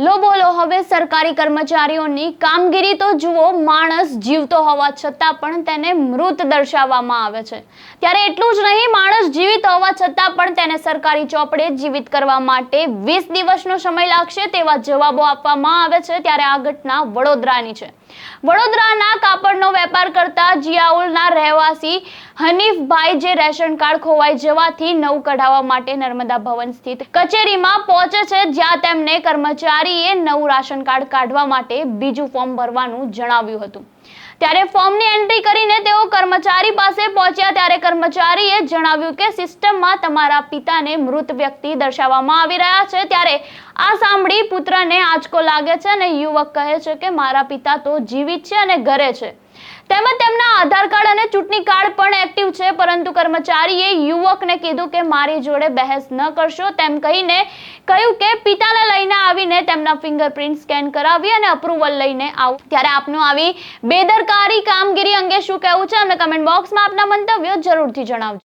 લો બોલો હવે સરકારી કર્મચારીઓની કામગીરી તો જુઓ, માણસ જીવતો હોવા છતાં પણ તેને મૃત દર્શાવવામાં આવે છે। ત્યારે એટલું જ નહીં, માણસ જીવિત હોવા છતાં પણ તેને સરકારી ચોપડે જીવિત કરવા માટે 20 દિવસનો સમય લાગશે તેવા જવાબો આપવામાં આવે છે। ત્યારે આ ઘટના વડોદરાની છે। વડોદરાના કાપડનો વેપાર કરતા જિયાઉલના રહેવાસી હનીફભાઈ જે રેશન કાર્ડ ખોવાઈ જવાથી નવું કઢાવવા માટે નર્મદા ભવન સ્થિત કચેરીમાં પહોંચે છે, જ્યાં તેમને કર્મચારીએ નવું રાશન કાર્ડ કાઢવા માટે બીજું ફોર્મ ભરવાનું જણાવ્યું હતું। ત્યારે ફોર્મની એન્ટ્રી કરીને તેઓ કર્મચારી પાસે પહોંચ્યા ત્યારે કર્મચારીએ જણાવ્યું કે સિસ્ટમમાં તમારા પિતાને મૃત વ્યક્તિ દર્શાવવામાં આવી રહ્યા છે। ત્યારે આ સાંભળી પુત્રને આંચકો લાગે છે અને યુવક કહે છે કે મારા પિતા તો જીવિત છે અને ઘરે છે, તેમજ તેમના આધાર કાર્ડ અને ચૂંટણી કાર્ડ પણ એક્ટિવ છે। પરંતુ કર્મચારીએ યુવકને કીધું કે મારી જોડે બહેસ ન કરશો તેમ કહીને કહ્યું કે પિતાને લઈને આવીને તેમના ફિંગરપ્રિન્ટ સ્કેન કરાવી અને અપ્રુવલ લઈને આવો। ત્યારે આપનું આવી બેદરકારી કામગીરી અંગે શું કહેવું છે અમને કમેન્ટ બોક્સમાં આપના મંતવ્યો જરૂરથી જણાવજો।